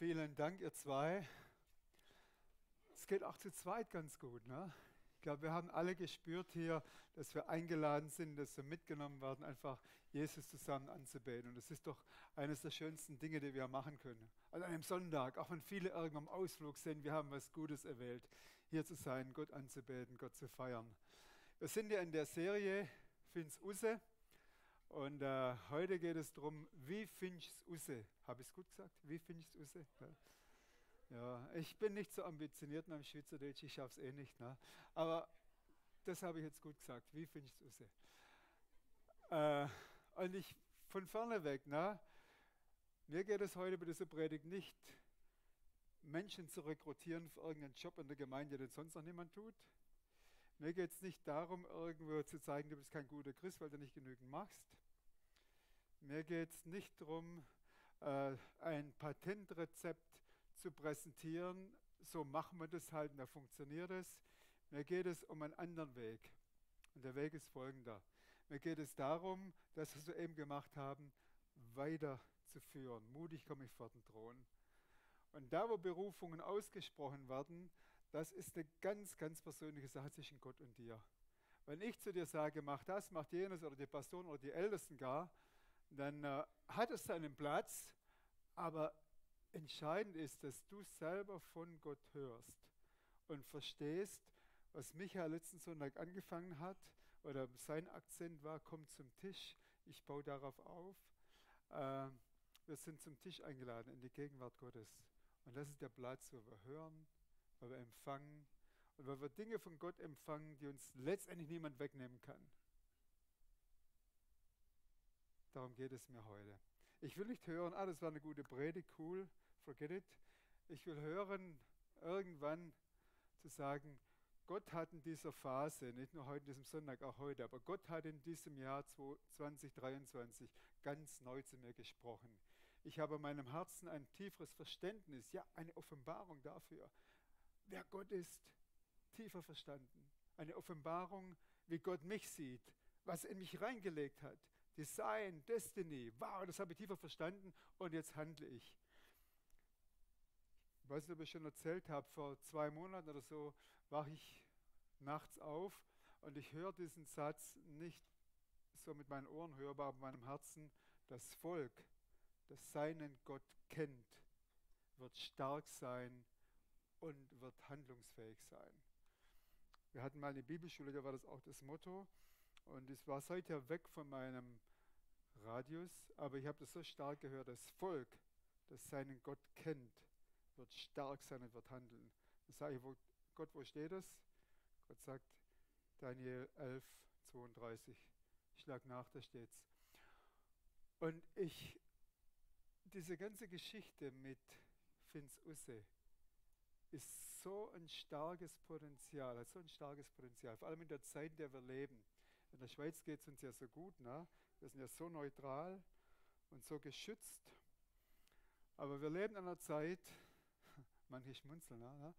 Vielen Dank, ihr zwei. Es geht auch zu zweit ganz gut, ne? Ich glaube, wir haben alle gespürt hier, dass wir eingeladen sind, dass wir mitgenommen werden, einfach Jesus zusammen anzubeten. Und das ist doch eines der schönsten Dinge, die wir machen können. An einem Sonntag, auch wenn viele irgendwo am Ausflug sind, wir haben was Gutes erwählt, hier zu sein, Gott anzubeten, Gott zu feiern. Wir sind ja in der Serie Find's Use. Und heute geht es darum, wie findest du Use? Habe ich es gut gesagt? Wie findest du Use? Ja, ich bin nicht so ambitioniert nach dem Schweizerdeutsch, ich schaffe es eh nicht. Ne? Aber das habe ich jetzt gut gesagt. Wie findest du Use? Und ich von vorne weg, ne? Mir geht es heute bei dieser Predigt nicht, Menschen zu rekrutieren für irgendeinen Job in der Gemeinde, den sonst noch niemand tut. Mir geht es nicht darum, irgendwo zu zeigen, du bist kein guter Christ, weil du nicht genügend machst. Mir geht es nicht darum, ein Patentrezept zu präsentieren, so machen wir das halt und da funktioniert es. Mir geht es um einen anderen Weg. Und der Weg ist folgender. Mir geht es darum, das, was wir eben gemacht haben, weiterzuführen. Mutig komme ich vor den Thron. Und da, wo Berufungen ausgesprochen werden, das ist eine ganz, ganz persönliche Sache zwischen Gott und dir. Wenn ich zu dir sage, mach das, mach jenes oder die Pastoren oder die Ältesten gar, dann hat es seinen Platz, aber entscheidend ist, dass du selber von Gott hörst und verstehst, was Michael letzten Sonntag angefangen hat, oder sein Akzent war, komm zum Tisch, ich baue darauf auf. Wir sind zum Tisch eingeladen in die Gegenwart Gottes. Und das ist der Platz, wo wir hören, wo wir empfangen und wo wir Dinge von Gott empfangen, die uns letztendlich niemand wegnehmen kann. Darum geht es mir heute. Ich will nicht hören, das war eine gute Predigt, cool, forget it. Ich will hören, irgendwann zu sagen, Gott hat in dieser Phase, nicht nur heute in diesem Sonntag, auch heute, aber Gott hat in diesem Jahr 2023 ganz neu zu mir gesprochen. Ich habe in meinem Herzen ein tieferes Verständnis, ja, eine Offenbarung dafür, wer Gott ist, tiefer verstanden. Eine Offenbarung, wie Gott mich sieht, was er in mich reingelegt hat. Design, Destiny, wow, das habe ich tiefer verstanden und jetzt handle ich. Ich weiß nicht, ob ich schon erzählt habe, vor 2 Monaten oder so wache ich nachts auf und ich höre diesen Satz nicht so mit meinen Ohren hörbar, aber mit meinem Herzen, das Volk, das seinen Gott kennt, wird stark sein und wird handlungsfähig sein. Wir hatten mal eine Bibelschule, da war das auch das Motto. Und ich war seither weg von meinem Radius, aber ich habe das so stark gehört, das Volk, das seinen Gott kennt, wird stark sein und wird handeln. Dann sage ich, Gott, wo steht das? Gott sagt, Daniel 11, 32, schlag nach, da steht's. Und diese ganze Geschichte mit Find's Use ist so ein starkes Potenzial, hat so ein starkes Potenzial, vor allem in der Zeit, in der wir leben. In der Schweiz geht es uns ja so gut, ne? Wir sind ja so neutral und so geschützt. Aber wir leben in einer Zeit, manche schmunzeln, ne?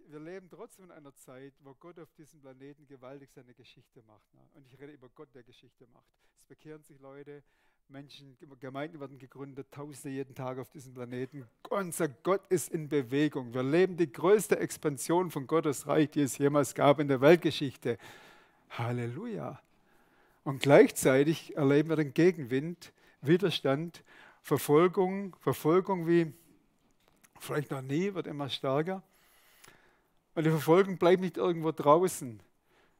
Wir leben trotzdem in einer Zeit, wo Gott auf diesem Planeten gewaltig seine Geschichte macht. Ne? Und ich rede über Gott, der Geschichte macht. Es bekehren sich Leute, Menschen, Gemeinden werden gegründet, Tausende jeden Tag auf diesem Planeten. Unser Gott ist in Bewegung. Wir leben die größte Expansion von Gottes Reich, die es jemals gab in der Weltgeschichte. Halleluja. Und gleichzeitig erleben wir den Gegenwind, Widerstand, Verfolgung wie vielleicht noch nie, wird immer stärker. Und die Verfolgung bleibt nicht irgendwo draußen.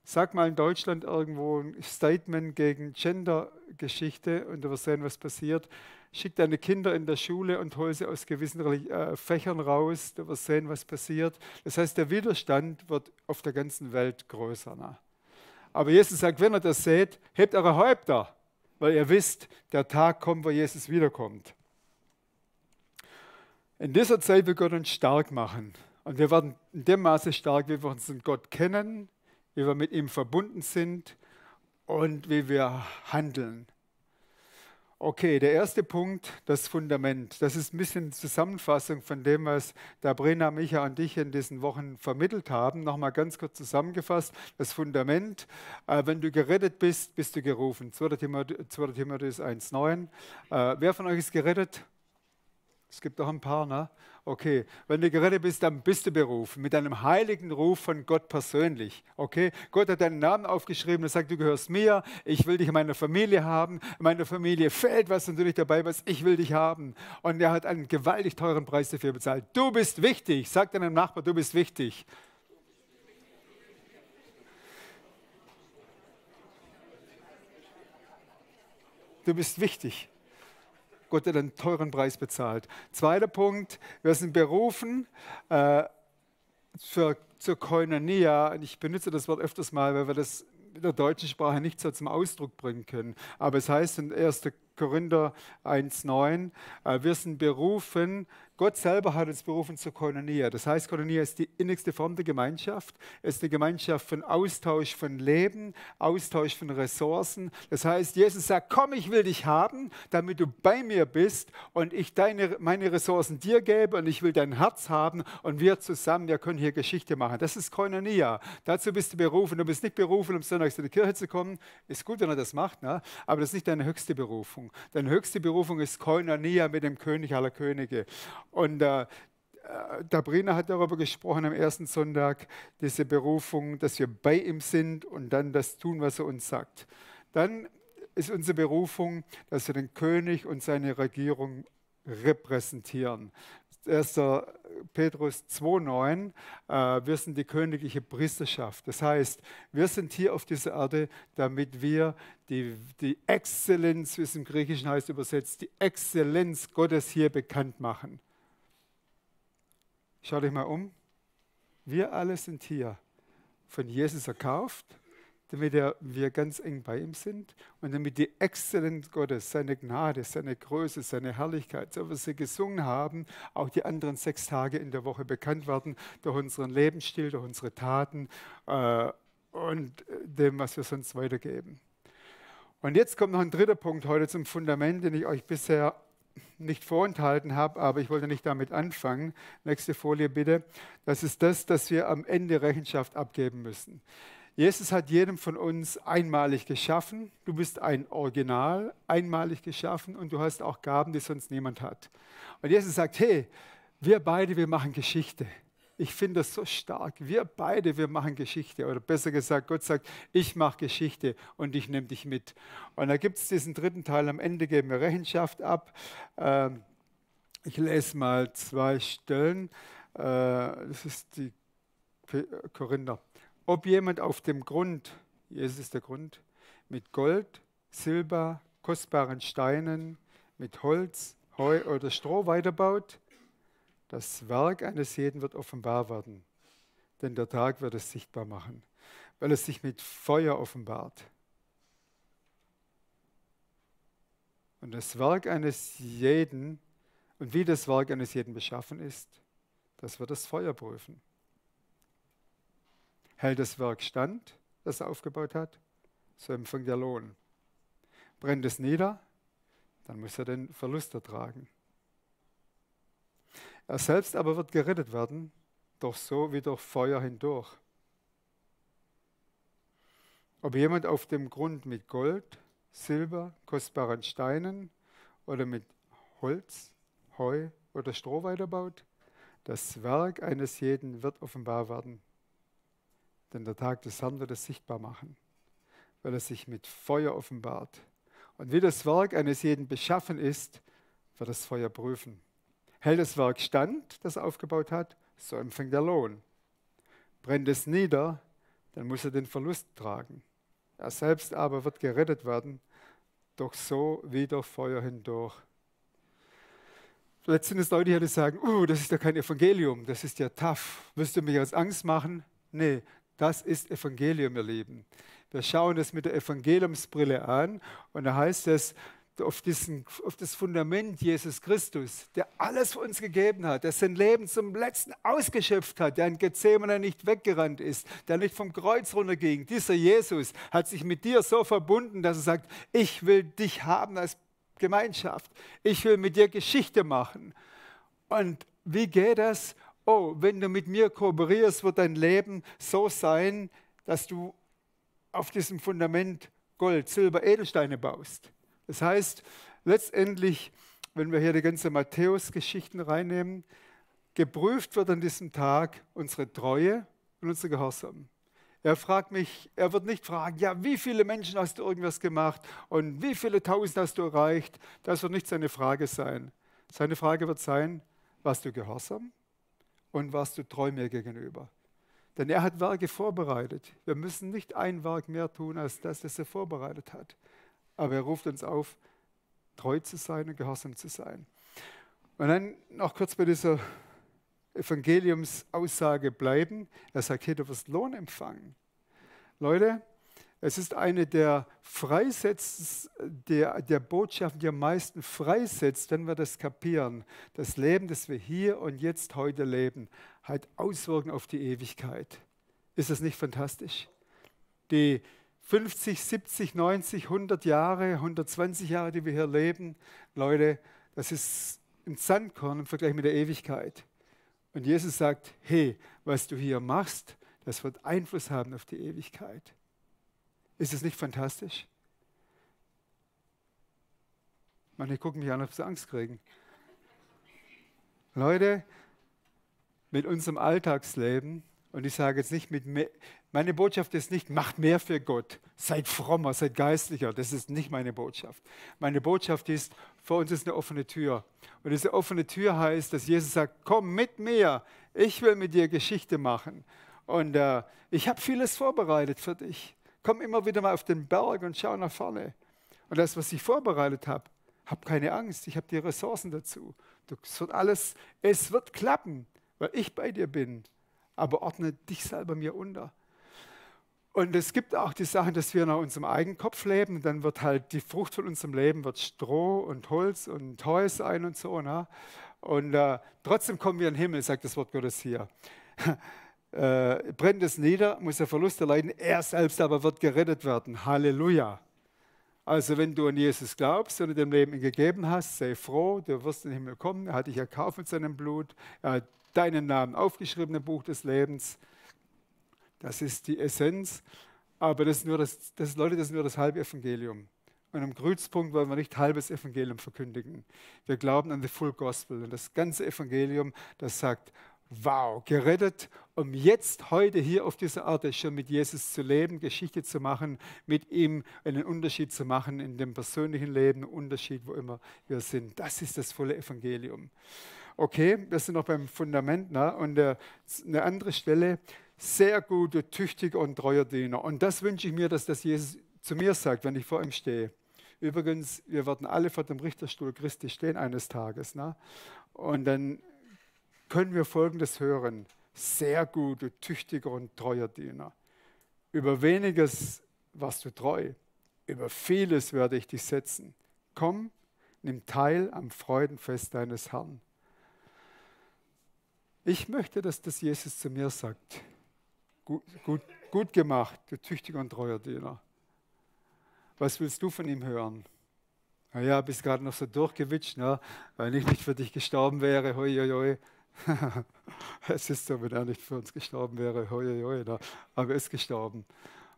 Sag mal in Deutschland irgendwo ein Statement gegen Gender-Geschichte und du wirst sehen, was passiert. Schick deine Kinder in der Schule und hol sie aus gewissen Fächern raus. Du wirst sehen, was passiert. Das heißt, der Widerstand wird auf der ganzen Welt größer. Ne? Aber Jesus sagt, wenn ihr das seht, hebt eure Häupter, weil ihr wisst, der Tag kommt, wo Jesus wiederkommt. In dieser Zeit will Gott uns stark machen. Und wir werden in dem Maße stark, wie wir unseren Gott kennen, wie wir mit ihm verbunden sind und wie wir handeln. Okay, der erste Punkt, das Fundament. Das ist ein bisschen Zusammenfassung von dem, was Dabrina, Micha und ich in diesen Wochen vermittelt haben. Nochmal ganz kurz zusammengefasst. Das Fundament, wenn du gerettet bist, bist du gerufen. 2. Timotheus 1,9. Wer von euch ist gerettet? Es gibt doch ein paar, ne? Okay, wenn du gerettet bist, dann bist du berufen, mit einem heiligen Ruf von Gott persönlich. Okay, Gott hat deinen Namen aufgeschrieben und sagt, du gehörst mir, ich will dich in meiner Familie haben, in meiner Familie fehlt was und du nicht dabei bist, ich will dich haben. Und er hat einen gewaltig teuren Preis dafür bezahlt. Du bist wichtig, sag deinem Nachbarn, du bist wichtig. Du bist wichtig. Gott hat einen teuren Preis bezahlt. Zweiter Punkt, wir sind berufen zur Koinonia. Und ich benutze das Wort öfters mal, weil wir das in der deutschen Sprache nicht so zum Ausdruck bringen können. Aber es heißt in 1. Korinther 1,9, wir sind berufen, Gott selber hat uns berufen zur Koinonia. Das heißt, Koinonia ist die innigste Form der Gemeinschaft. Es ist eine Gemeinschaft von Austausch von Leben, Austausch von Ressourcen. Das heißt, Jesus sagt, komm, ich will dich haben, damit du bei mir bist und ich meine Ressourcen dir gebe und ich will dein Herz haben und wir zusammen, wir können hier Geschichte machen. Das ist Koinonia. Dazu bist du berufen. Du bist nicht berufen, um sonntags in die Kirche zu kommen. Ist gut, wenn er das macht, ne? Aber das ist nicht deine höchste Berufung. Deine höchste Berufung ist Koinonia mit dem König aller Könige. Und Dabrina hat darüber gesprochen am ersten Sonntag, diese Berufung, dass wir bei ihm sind und dann das tun, was er uns sagt. Dann ist unsere Berufung, dass wir den König und seine Regierung repräsentieren. 1. Petrus 2,9, wir sind die königliche Priesterschaft. Das heißt, wir sind hier auf dieser Erde, damit wir die Exzellenz, wie es im Griechischen heißt übersetzt, die Exzellenz Gottes hier bekannt machen. Schau dich mal um. Wir alle sind hier von Jesus erkauft, damit wir ganz eng bei ihm sind und damit die Exzellenz Gottes, seine Gnade, seine Größe, seine Herrlichkeit, so wie wir sie gesungen haben, auch die anderen 6 Tage in der Woche bekannt werden durch unseren Lebensstil, durch unsere Taten und dem, was wir sonst weitergeben. Und jetzt kommt noch ein dritter Punkt heute zum Fundament, den ich euch bisher nicht vorenthalten habe, aber ich wollte nicht damit anfangen. Nächste Folie bitte. Das ist das, dass wir am Ende Rechenschaft abgeben müssen. Jesus hat jedem von uns einmalig geschaffen. Du bist ein Original, einmalig geschaffen und du hast auch Gaben, die sonst niemand hat. Und Jesus sagt, hey, wir beide, wir machen Geschichte. Ich finde das so stark. Wir beide, wir machen Geschichte. Oder besser gesagt, Gott sagt, ich mache Geschichte und ich nehme dich mit. Und da gibt es diesen dritten Teil, am Ende geben wir Rechenschaft ab. Ich lese mal 2 Stellen. Das ist die Korinther. Ob jemand auf dem Grund, Jesus ist der Grund, mit Gold, Silber, kostbaren Steinen, mit Holz, Heu oder Stroh weiterbaut, das Werk eines jeden wird offenbar werden, denn der Tag wird es sichtbar machen, weil es sich mit Feuer offenbart. Und das Werk eines jeden, und wie das Werk eines jeden beschaffen ist, das wird das Feuer prüfen. Hält das Werk stand, das er aufgebaut hat, so empfängt er Lohn. Brennt es nieder, dann muss er den Verlust ertragen. Er selbst aber wird gerettet werden, doch so wie durch Feuer hindurch. Ob jemand auf dem Grund mit Gold, Silber, kostbaren Steinen oder mit Holz, Heu oder Stroh weiterbaut, das Werk eines jeden wird offenbar werden. Denn der Tag des Herrn wird es sichtbar machen, weil er sich mit Feuer offenbart. Und wie das Werk eines jeden beschaffen ist, wird das Feuer prüfen. Hält das Werk stand, das er aufgebaut hat, so empfängt er Lohn. Brennt es nieder, dann muss er den Verlust tragen. Er selbst aber wird gerettet werden, doch so wie durch Feuer hindurch. Vielleicht sind es Leute, die sagen, das ist ja kein Evangelium, das ist ja tough. Willst du mich aus Angst machen? Nee, das ist Evangelium, ihr Lieben. Wir schauen das mit der Evangeliumsbrille an und da heißt es, auf das Fundament Jesus Christus, der alles für uns gegeben hat, der sein Leben zum Letzten ausgeschöpft hat, der in Gethsemane nicht weggerannt ist, der nicht vom Kreuz runterging. Dieser Jesus hat sich mit dir so verbunden, dass er sagt, ich will dich haben als Gemeinschaft. Ich will mit dir Geschichte machen. Und wie geht das? Oh, wenn du mit mir kooperierst, wird dein Leben so sein, dass du auf diesem Fundament Gold, Silber, Edelsteine baust. Das heißt, letztendlich wenn wir hier die ganze Matthäus-Geschichten reinnehmen, geprüft wird an diesem Tag unsere Treue und unser Gehorsam. Er wird nicht fragen, ja, wie viele Menschen hast du irgendwas gemacht und wie viele Tausend hast du erreicht? Das wird nicht seine Frage sein. Seine Frage wird sein, warst du gehorsam und warst du treu mir gegenüber? Denn er hat Werke vorbereitet. Wir müssen nicht ein Werk mehr tun, als das er vorbereitet hat. Aber er ruft uns auf, treu zu sein und gehorsam zu sein. Und dann noch kurz bei dieser Evangeliumsaussage bleiben. Er sagt, hey, du wirst Lohn empfangen. Leute, es ist eine der der Botschaften, die am meisten freisetzt, wenn wir das kapieren. Das Leben, das wir hier und jetzt heute leben, hat Auswirkungen auf die Ewigkeit. Ist das nicht fantastisch? Die 50, 70, 90, 100 Jahre, 120 Jahre, die wir hier leben, Leute, das ist ein Sandkorn im Vergleich mit der Ewigkeit. Und Jesus sagt, hey, was du hier machst, das wird Einfluss haben auf die Ewigkeit. Ist es nicht fantastisch? Manche gucken mich an, ob sie Angst kriegen. Leute, mit unserem Alltagsleben, und ich sage jetzt nicht meine Botschaft ist nicht, macht mehr für Gott, seid frommer, seid geistlicher, das ist nicht meine Botschaft. Meine Botschaft ist, vor uns ist eine offene Tür. Und diese offene Tür heißt, dass Jesus sagt, komm mit mir, ich will mit dir Geschichte machen. Und ich habe vieles vorbereitet für dich. Komm immer wieder mal auf den Berg und schau nach vorne. Und das, was ich vorbereitet habe, hab keine Angst, ich habe die Ressourcen dazu. Es wird klappen, weil ich bei dir bin. Aber ordne dich selber mir unter. Und es gibt auch die Sachen, dass wir nach unserem eigenen Kopf leben. Dann wird halt die Frucht von unserem Leben wird Stroh und Holz und Heu sein und so. Ne? Und trotzdem kommen wir in den Himmel, sagt das Wort Gottes hier. Brennt es nieder, muss er Verluste leiden. Er selbst aber wird gerettet werden. Halleluja. Also wenn du an Jesus glaubst und dem Leben ihn gegeben hast, sei froh, du wirst in den Himmel kommen. Er hat dich erkauft mit seinem Blut. Er hat deinen Namen aufgeschrieben im Buch des Lebens. Das ist die Essenz. Aber das ist nur das halbe Evangelium. Und am Kreuzpunkt wollen wir nicht halbes Evangelium verkündigen. Wir glauben an the full gospel. Und das ganze Evangelium, das sagt, wow, gerettet, um jetzt heute hier auf dieser Erde schon mit Jesus zu leben, Geschichte zu machen, mit ihm einen Unterschied zu machen in dem persönlichen Leben, einen Unterschied, wo immer wir sind. Das ist das volle Evangelium. Okay, wir sind noch beim Fundament. Ne? Und eine andere Stelle, sehr guter, tüchtiger und treuer Diener. Und das wünsche ich mir, dass das Jesus zu mir sagt, wenn ich vor ihm stehe. Übrigens, wir werden alle vor dem Richterstuhl Christi stehen eines Tages. Ne? Und dann können wir Folgendes hören. Sehr guter, tüchtiger und treuer Diener. Über weniges warst du treu. Über vieles werde ich dich setzen. Komm, nimm teil am Freudenfest deines Herrn. Ich möchte, dass das Jesus zu mir sagt. Gut gemacht, du tüchtiger und treuer Diener. Was willst du von ihm hören? Naja, bist gerade noch so durchgewitscht, ne? Weil ich nicht für dich gestorben wäre. Hoi, hoi, hoi. Es ist so, wenn er nicht für uns gestorben wäre. Hoi, hoi, hoi, ne? Aber er ist gestorben.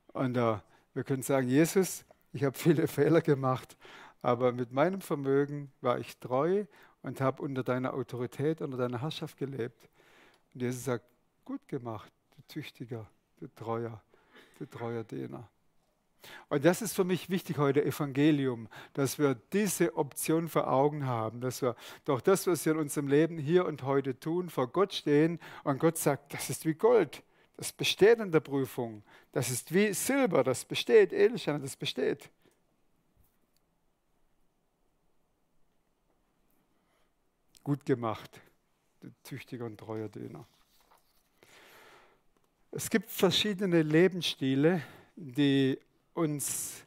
Und wir können sagen, Jesus, ich habe viele Fehler gemacht, aber mit meinem Vermögen war ich treu und habe unter deiner Autorität, unter deiner Herrschaft gelebt. Und Jesus sagt, gut gemacht, du tüchtiger, du treuer Diener. Und das ist für mich wichtig heute, Evangelium, dass wir diese Option vor Augen haben, dass wir durch das, was wir in unserem Leben hier und heute tun, vor Gott stehen und Gott sagt, das ist wie Gold, das besteht in der Prüfung, das ist wie Silber, das besteht, Edelsteine, das besteht. Gut gemacht, du tüchtiger und treuer Diener. Es gibt verschiedene Lebensstile, die uns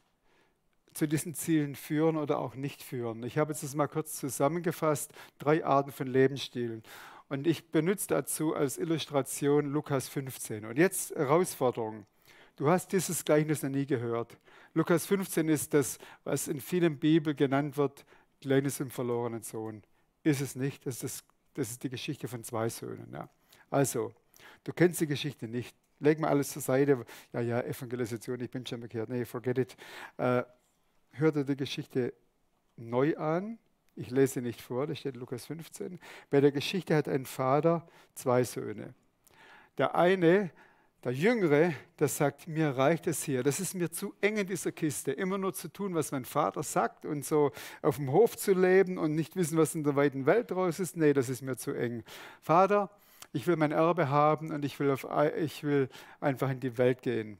zu diesen Zielen führen oder auch nicht führen. Ich habe jetzt das mal kurz zusammengefasst, 3 Arten von Lebensstilen. Und ich benutze dazu als Illustration Lukas 15. Und jetzt Herausforderung. Du hast dieses Gleichnis noch nie gehört. Lukas 15 ist das, was in vielen Bibeln genannt wird, Gleichnis vom verlorenen Sohn. Ist es nicht, das ist die Geschichte von 2 Söhnen. Ja. Also, du kennst die Geschichte nicht. Leg mal alles zur Seite. Ja, Evangelisation, ich bin schon bekehrt. Nee, forget it. Hör dir die Geschichte neu an Ich lese nicht vor, das steht in Lukas 15. Bei der Geschichte hat ein Vater 2 Söhne. Der eine, der Jüngere, der sagt, mir reicht es hier. Das ist mir zu eng in dieser Kiste. Immer nur zu tun, was mein Vater sagt und so auf dem Hof zu leben und nicht wissen, was in der weiten Welt draus ist. Nee, das ist mir zu eng. Vater, ich will mein Erbe haben und ich will einfach in die Welt gehen.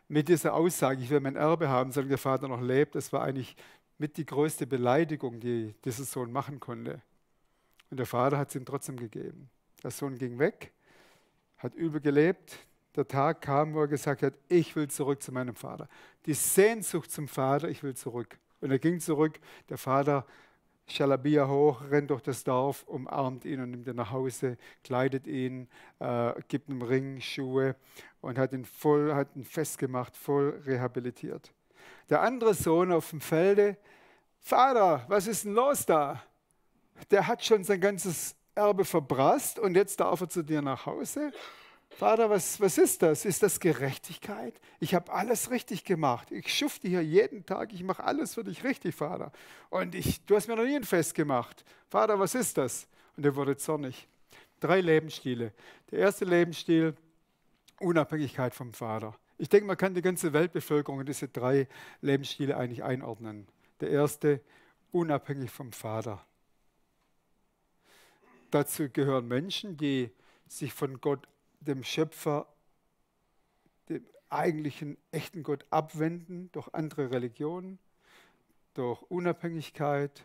Mit dieser Aussage, ich will mein Erbe haben, solange der Vater noch lebt, das war eigentlich mit die größte Beleidigung, die dieser Sohn machen konnte. Und der Vater hat es ihm trotzdem gegeben. Der Sohn ging weg, hat übel gelebt. Der Tag kam, wo er gesagt hat, ich will zurück zu meinem Vater. Die Sehnsucht zum Vater, ich will zurück. Und er ging zurück, der Vater Schalabia hoch, rennt durch das Dorf, umarmt ihn und nimmt ihn nach Hause, kleidet ihn, gibt ihm Ring, Schuhe und hat ihn festgemacht, voll rehabilitiert. Der andere Sohn auf dem Felde, Vater, was ist denn los da? Der hat schon sein ganzes Erbe verprasst und jetzt darf er zu dir nach Hause? Vater, was ist das? Ist das Gerechtigkeit? Ich habe alles richtig gemacht. Ich schufte hier jeden Tag. Ich mache alles für dich richtig, Vater. Und du hast mir noch nie ein Fest gemacht. Vater, was ist das? Und er wurde zornig. 3 Lebensstile. Der erste Lebensstil, Unabhängigkeit vom Vater. Ich denke, man kann die ganze Weltbevölkerung in diese 3 Lebensstile eigentlich einordnen. Der erste, unabhängig vom Vater. Dazu gehören Menschen, die sich von Gott, dem Schöpfer, dem eigentlichen, echten Gott abwenden durch andere Religionen, durch Unabhängigkeit,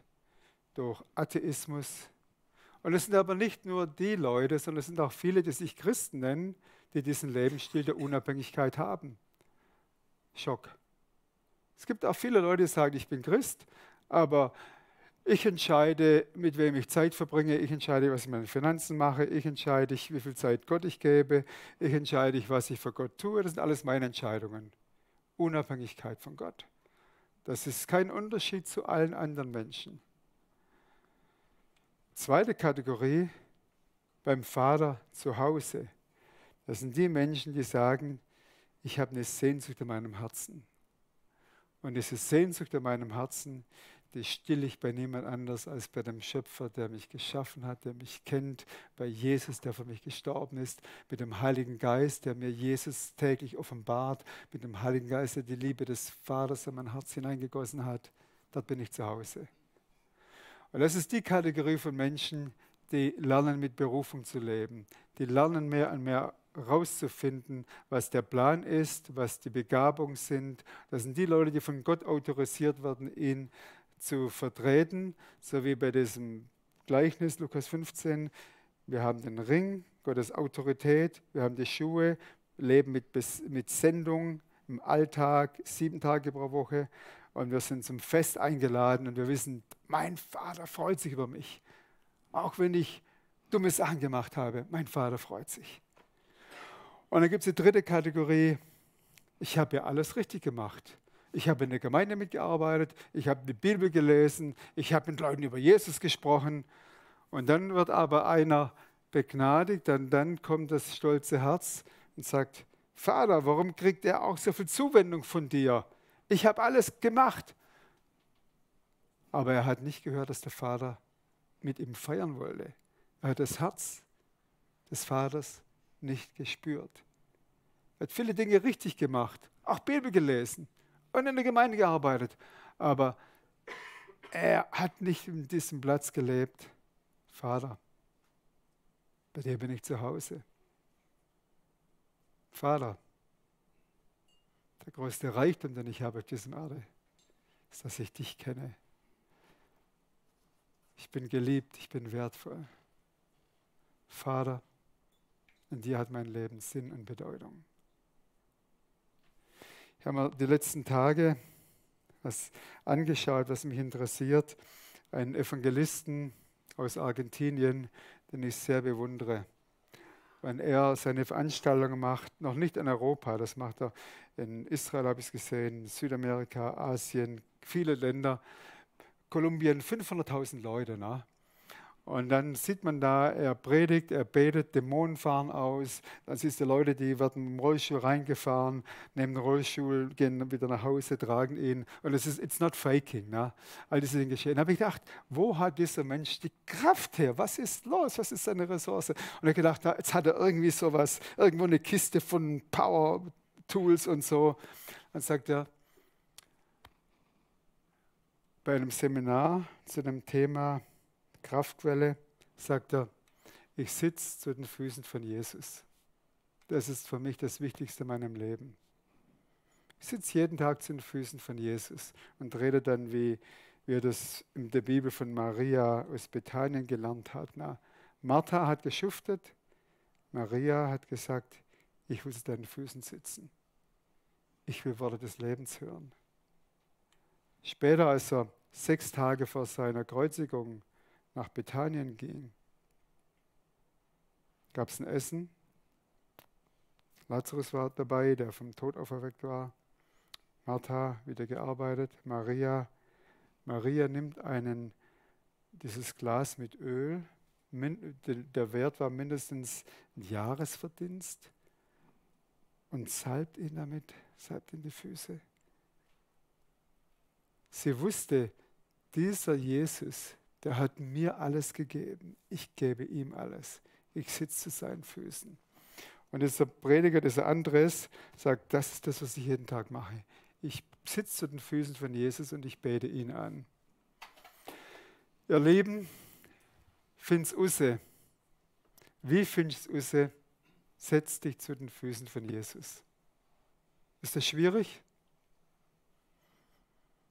durch Atheismus. Und es sind aber nicht nur die Leute, sondern es sind auch viele, die sich Christen nennen, die diesen Lebensstil der Unabhängigkeit haben. Schock. Es gibt auch viele Leute, die sagen, ich bin Christ, aber ich entscheide, mit wem ich Zeit verbringe. Ich entscheide, was ich mit meinen Finanzen mache. Ich entscheide, wie viel Zeit Gott ich gebe. Ich entscheide, was ich für Gott tue. Das sind alles meine Entscheidungen. Unabhängigkeit von Gott. Das ist kein Unterschied zu allen anderen Menschen. Zweite Kategorie, beim Vater zu Hause. Das sind die Menschen, die sagen, ich habe eine Sehnsucht in meinem Herzen. Und diese Sehnsucht in meinem Herzen, die stille ich bei niemand anders als bei dem Schöpfer, der mich geschaffen hat, der mich kennt, bei Jesus, der für mich gestorben ist, mit dem Heiligen Geist, der mir Jesus täglich offenbart, mit dem Heiligen Geist, der die Liebe des Vaters in mein Herz hineingegossen hat. Dort bin ich zu Hause. Und das ist die Kategorie von Menschen, die lernen, mit Berufung zu leben. Die lernen mehr und mehr rauszufinden, was der Plan ist, was die Begabungen sind. Das sind die Leute, die von Gott autorisiert werden, ihn zu vertreten, so wie bei diesem Gleichnis, Lukas 15. Wir haben den Ring, Gottes Autorität, wir haben die Schuhe, leben mit Sendung im Alltag, 7 Tage pro Woche und wir sind zum Fest eingeladen und wir wissen, mein Vater freut sich über mich. Auch wenn ich dumme Sachen gemacht habe, mein Vater freut sich. Und dann gibt es die dritte Kategorie, ich habe ja alles richtig gemacht. Ich habe in der Gemeinde mitgearbeitet, ich habe die Bibel gelesen, ich habe mit Leuten über Jesus gesprochen. Und dann wird aber einer begnadigt, dann kommt das stolze Herz und sagt, Vater, warum kriegt er auch so viel Zuwendung von dir? Ich habe alles gemacht. Aber er hat nicht gehört, dass der Vater mit ihm feiern wollte. Er hat das Herz des Vaters nicht gespürt. Er hat viele Dinge richtig gemacht, auch Bibel gelesen und in der Gemeinde gearbeitet. Aber er hat nicht in diesem Platz gelebt. Vater, bei dir bin ich zu Hause. Vater, der größte Reichtum, den ich habe auf diesem Erde, ist, dass ich dich kenne. Ich bin geliebt, ich bin wertvoll. Vater, in dir hat mein Leben Sinn und Bedeutung. Ich habe mir die letzten Tage was angeschaut, was mich interessiert. Einen Evangelisten aus Argentinien, den ich sehr bewundere. Wenn er seine Veranstaltungen macht, noch nicht in Europa, das macht er in Israel, habe ich es gesehen, Südamerika, Asien, viele Länder, Kolumbien, 500.000 Leute. Ne? Und dann sieht man da, er predigt, er betet, Dämonen fahren aus. Dann siehst du Leute, die werden im Rollstuhl reingefahren, nehmen den Rollstuhl, gehen wieder nach Hause, tragen ihn. Und es ist, it's not faking, ne? All diese Dinge geschehen. Da habe ich gedacht, wo hat dieser Mensch die Kraft her? Was ist los? Was ist seine Ressource? Und ich habe gedacht, na, jetzt hat er irgendwie sowas, irgendwo eine Kiste von Power Tools und so. Dann sagt er, bei einem Seminar zu dem Thema Kraftquelle, sagt er, ich sitze zu den Füßen von Jesus. Das ist für mich das Wichtigste in meinem Leben. Ich sitze jeden Tag zu den Füßen von Jesus und rede dann, wie er das in der Bibel von Maria aus Bethanien gelernt hat. Na, Martha hat geschuftet, Maria hat gesagt, ich will zu deinen Füßen sitzen. Ich will Worte des Lebens hören. Später, als er 6 Tage vor seiner Kreuzigung nach Bethanien ging, gab es ein Essen. Lazarus war dabei, der vom Tod auferweckt war. Martha wieder gearbeitet. Maria nimmt dieses Glas mit Öl. Der Wert war mindestens ein Jahresverdienst und salbt ihn damit, salbt ihn die Füße. Sie wusste, dieser Jesus, der hat mir alles gegeben. Ich gebe ihm alles. Ich sitze zu seinen Füßen. Und dieser Prediger, dieser Andres, sagt, das ist das, was ich jeden Tag mache. Ich sitze zu den Füßen von Jesus und ich bete ihn an. Ihr Lieben, find's usse. Wie find's usse? Setz dich zu den Füßen von Jesus. Ist das schwierig?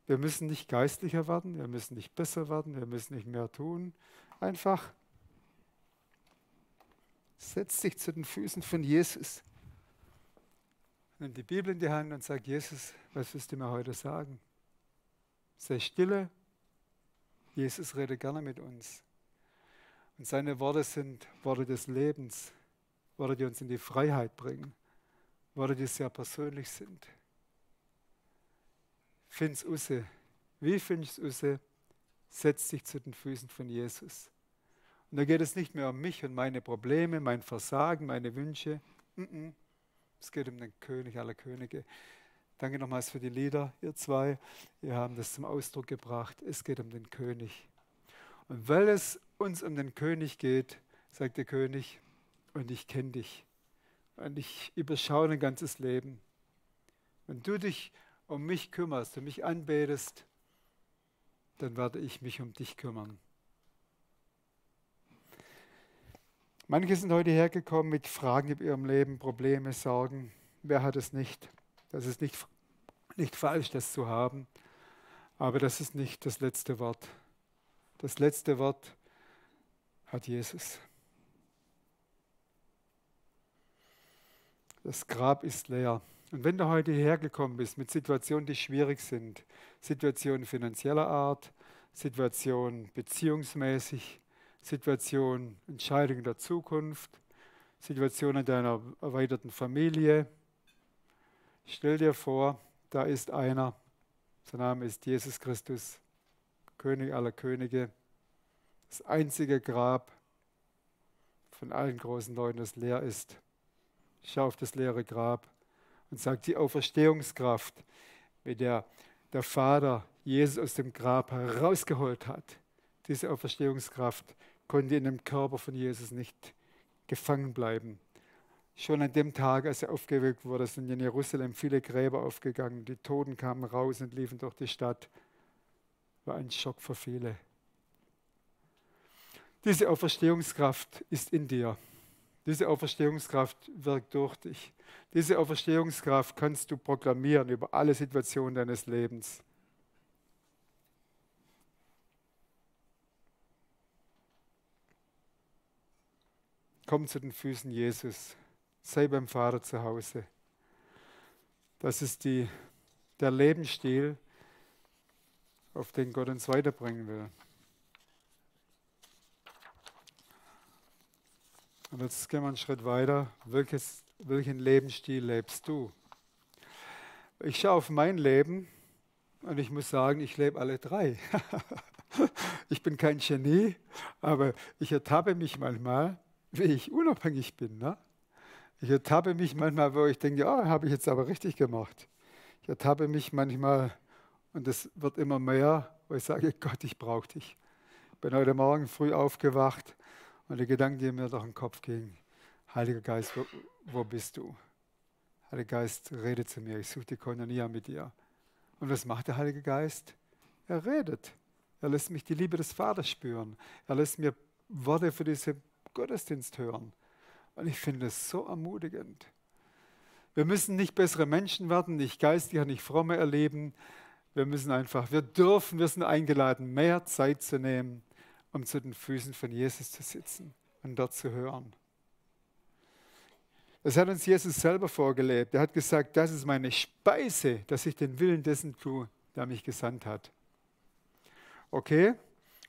Wir müssen nicht geistlicher werden, wir müssen nicht besser werden, wir müssen nicht mehr tun. Einfach setz dich zu den Füßen von Jesus. Nimm die Bibel in die Hand und sag, Jesus, was willst du mir heute sagen? Sei stille. Jesus redet gerne mit uns. Und seine Worte sind Worte des Lebens, Worte, die uns in die Freiheit bringen, Worte, die sehr persönlich sind. Find's usse. Wie find's usse? Setz dich zu den Füßen von Jesus. Und da geht es nicht mehr um mich und meine Probleme, mein Versagen, meine Wünsche. Es geht um den König aller Könige. Danke nochmals für die Lieder, ihr zwei. Ihr habt das zum Ausdruck gebracht. Es geht um den König. Und weil es uns um den König geht, sagt der König, und ich kenne dich. Und ich überschaue dein ganzes Leben. Wenn du dich um mich kümmerst, und mich anbetest, dann werde ich mich um dich kümmern. Manche sind heute hergekommen mit Fragen über ihrem Leben, Probleme, Sorgen. Wer hat es nicht? Das ist nicht falsch, das zu haben, aber das ist nicht das letzte Wort. Das letzte Wort hat Jesus. Das Grab ist leer. Und wenn du heute hierher gekommen bist mit Situationen, die schwierig sind, Situationen finanzieller Art, Situationen beziehungsmäßig, Situationen, Entscheidungen der Zukunft, Situationen deiner erweiterten Familie, stell dir vor, da ist einer, sein Name ist Jesus Christus, König aller Könige, das einzige Grab von allen großen Leuten, das leer ist. Schau auf das leere Grab und sag, die Auferstehungskraft, mit der der Vater Jesus aus dem Grab herausgeholt hat, diese Auferstehungskraft konnte in dem Körper von Jesus nicht gefangen bleiben. Schon an dem Tag, als er aufgeweckt wurde, sind in Jerusalem viele Gräber aufgegangen. Die Toten kamen raus und liefen durch die Stadt. War ein Schock für viele. Diese Auferstehungskraft ist in dir. Diese Auferstehungskraft wirkt durch dich. Diese Auferstehungskraft kannst du proklamieren über alle Situationen deines Lebens. Komm zu den Füßen Jesus. Sei beim Vater zu Hause. Das ist der Lebensstil, auf den Gott uns weiterbringen will. Und jetzt gehen wir einen Schritt weiter. Welchen Lebensstil lebst du? Ich schaue auf mein Leben und ich muss sagen, ich lebe alle drei. Ich bin kein Genie, aber ich ertappe mich manchmal, wie ich unabhängig bin. Ne? Ich ertappe mich manchmal, wo ich denke, ja, habe ich jetzt aber richtig gemacht. Ich ertappe mich manchmal, und das wird immer mehr, wo ich sage, Gott, ich brauche dich. Ich bin heute Morgen früh aufgewacht und der Gedanke, der mir durch den Kopf ging, Heiliger Geist, wo bist du? Heiliger Geist, rede zu mir, ich suche die Koinonia mit dir. Und was macht der Heilige Geist? Er redet. Er lässt mich die Liebe des Vaters spüren. Er lässt mir Worte für diesen Gottesdienst hören. Und ich finde es so ermutigend. Wir müssen nicht bessere Menschen werden, nicht geistiger, nicht frommer erleben. Wir sind eingeladen, mehr Zeit zu nehmen, um zu den Füßen von Jesus zu sitzen und dort zu hören. Das hat uns Jesus selber vorgelebt. Er hat gesagt, das ist meine Speise, dass ich den Willen dessen tue, der mich gesandt hat. Okay,